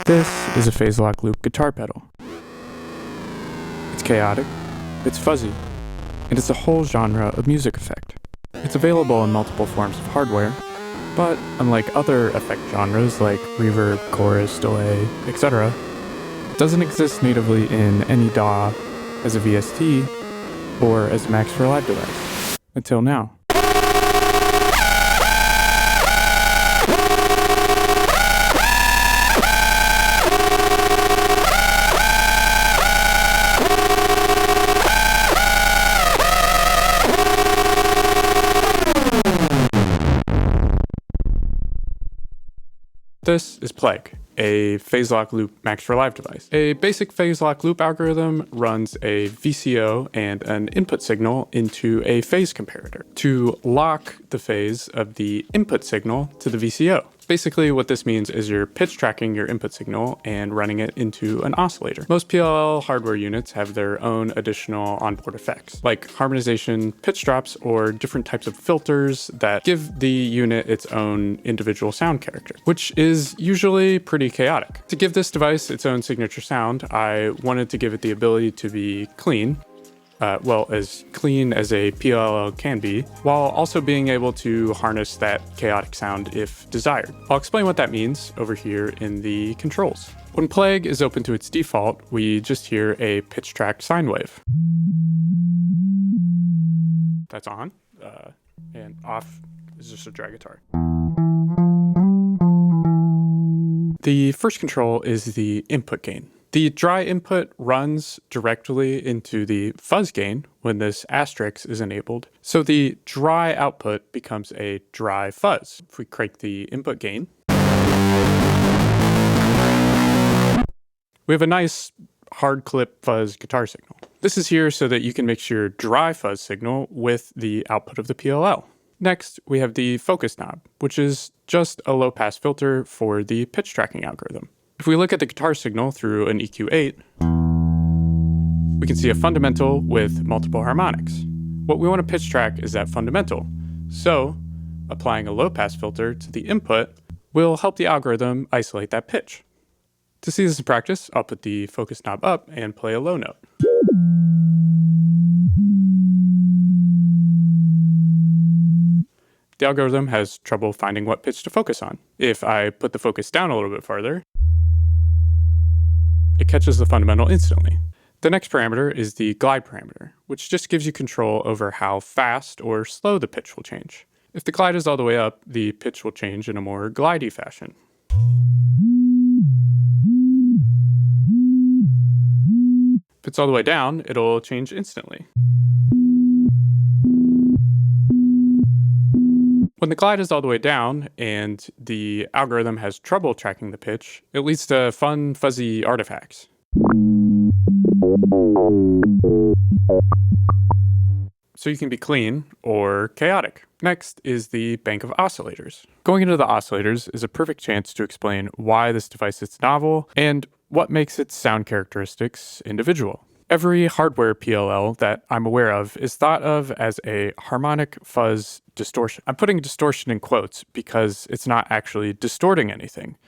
This is a phase-lock loop guitar pedal. It's chaotic, it's fuzzy, and it's a whole genre of music effect. It's available in multiple forms of hardware, but unlike other effect genres like reverb, chorus, delay, etc., it doesn't exist natively in any DAW as a VST or as a Max for Live device, until now. This is PLLague, a phase-lock loop Max for Live device. A basic phase-lock loop algorithm runs a VCO and an input signal into a phase comparator to lock the phase of the input signal to the VCO. Basically, what this means is you're pitch tracking your input signal and running it into an oscillator. Most PLL hardware units have their own additional onboard effects, like harmonization, pitch drops, or different types of filters that give the unit its own individual sound character, which is usually pretty chaotic. To give this device its own signature sound, I wanted to give it the ability to be clean, as clean as a PLL can be, while also being able to harness that chaotic sound if desired. I'll explain what that means over here in the controls. When PLLague is open to its default, we just hear a pitch tracked sine wave. That's on, and off is just a drag guitar. The first control is the input gain. The dry input runs directly into the fuzz gain when this asterisk is enabled, so the dry output becomes a dry fuzz. If we crank the input gain, we have a nice hard clip fuzz guitar signal. This is here so that you can mix your dry fuzz signal with the output of the PLL. Next, we have the focus knob, which is just a low pass filter for the pitch tracking algorithm. If we look at the guitar signal through an EQ8, we can see a fundamental with multiple harmonics. What we want to pitch track is that fundamental, so applying a low-pass filter to the input will help the algorithm isolate that pitch. To see this in practice, I'll put the focus knob up and play a low note. The algorithm has trouble finding what pitch to focus on. If I put the focus down a little bit farther, it catches the fundamental instantly. The next parameter is the glide parameter, which just gives you control over how fast or slow the pitch will change. If the glide is all the way up, the pitch will change in a more glidey fashion. If it's all the way down, it'll change instantly. When the glide is all the way down and the algorithm has trouble tracking the pitch, it leads to fun, fuzzy artifacts. So you can be clean or chaotic. Next is the bank of oscillators. Going into the oscillators is a perfect chance to explain why this device is novel and what makes its sound characteristics individual. Every hardware PLL that I'm aware of is thought of as a harmonic fuzz distortion. I'm putting distortion in quotes because it's not actually distorting anything.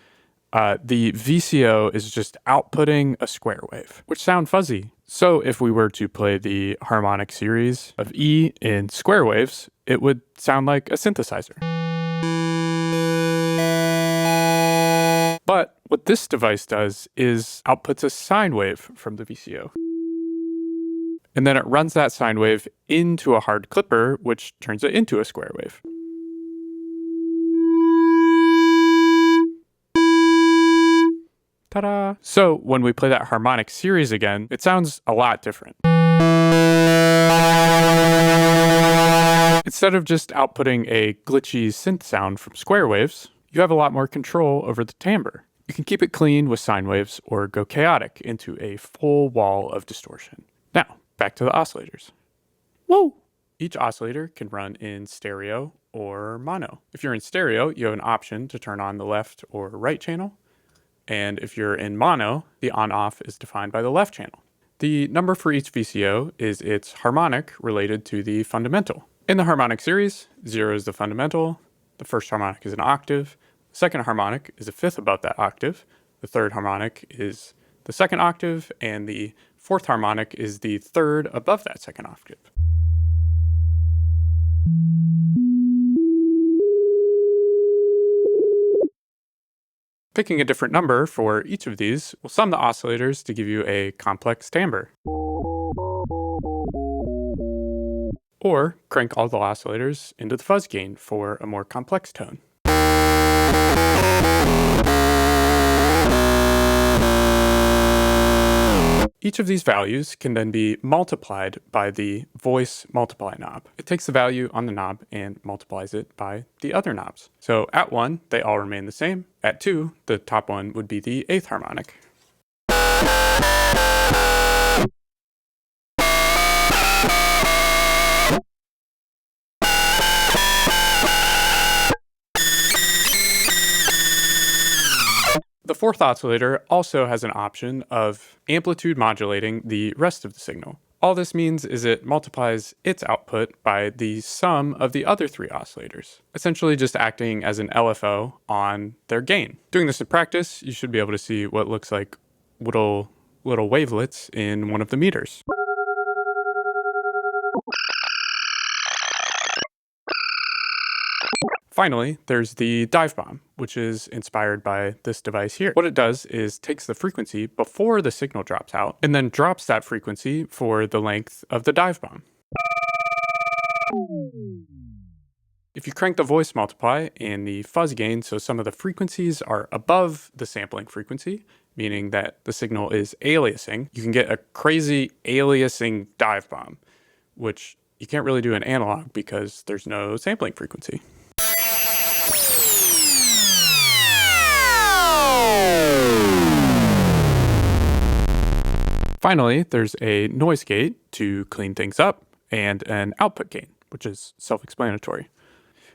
The VCO is just outputting a square wave, which sound fuzzy. So if we were to play the harmonic series of E in square waves, it would sound like a synthesizer. But what this device does is outputs a sine wave from the VCO. And then it runs that sine wave into a hard clipper, which turns it into a square wave. Ta-da! So when we play that harmonic series again, it sounds a lot different. Instead of just outputting a glitchy synth sound from square waves, you have a lot more control over the timbre. You can keep it clean with sine waves or go chaotic into a full wall of distortion. Now, back to the oscillators. Whoa! Each oscillator can run in stereo or mono. If you're in stereo, you have an option to turn on the left or right channel. And if you're in mono, the on-off is defined by the left channel. The number for each VCO is its harmonic related to the fundamental. In the harmonic series, 0 is the fundamental, the first harmonic is an octave, the second harmonic is a fifth above that octave, The third harmonic is the second octave, and the fourth harmonic is the third above that second octave. Picking a different number for each of these will sum the oscillators to give you a complex timbre. Or crank all the oscillators into the fuzz gain for a more complex tone. Each of these values can then be multiplied by the voice multiply knob. It takes the value on the knob and multiplies it by the other knobs. So at 1, they all remain the same. At 2, the top one would be the 8th harmonic. The fourth oscillator also has an option of amplitude modulating the rest of the signal. All this means is it multiplies its output by the sum of the other 3 oscillators, essentially just acting as an LFO on their gain. Doing this in practice, you should be able to see what looks like little wavelets in one of the meters. Finally, there's the Divebomb, which is inspired by this device here. What it does is takes the frequency before the signal drops out, and then drops that frequency for the length of the Divebomb. If you crank the voice multiply and the fuzz gain so some of the frequencies are above the sampling frequency, meaning that the signal is aliasing, you can get a crazy aliasing Divebomb, which you can't really do in analog because there's no sampling frequency. Finally, there's a noise gate to clean things up and an output gain, which is self-explanatory.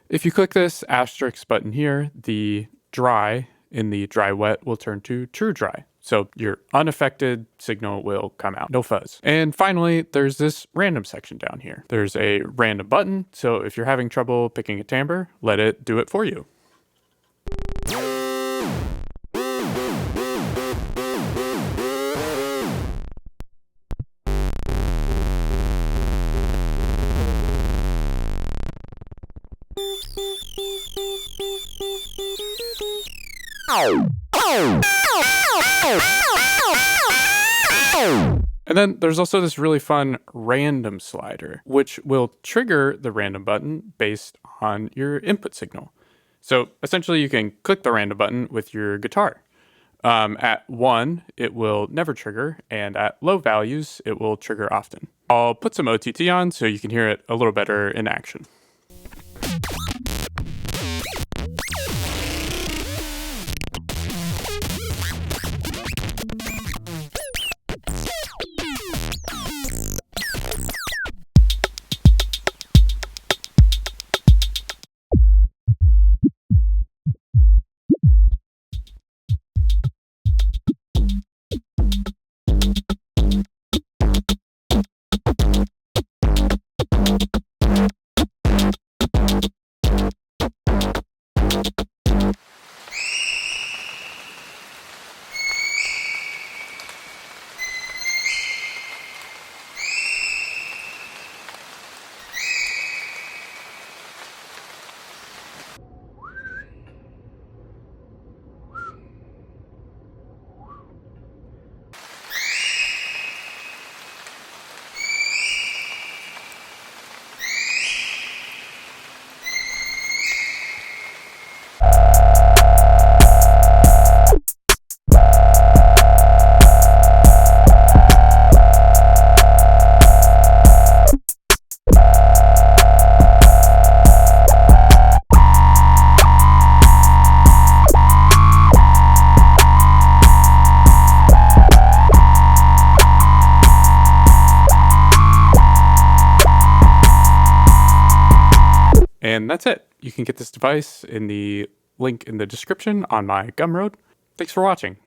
If you click this asterisk button here, the dry in the dry wet will turn to true dry. So your unaffected signal will come out, no fuzz. And finally, there's this random section down here. There's a random button, so if you're having trouble picking a timbre, let it do it for you. And then there's also this really fun random slider, which will trigger the random button based on your input signal. So essentially you can click the random button with your guitar. At 1, it will never trigger, and at low values, it will trigger often. I'll put some OTT on so you can hear it a little better in action. And that's it. You can get this device in the link in the description on my Gumroad. Thanks for watching.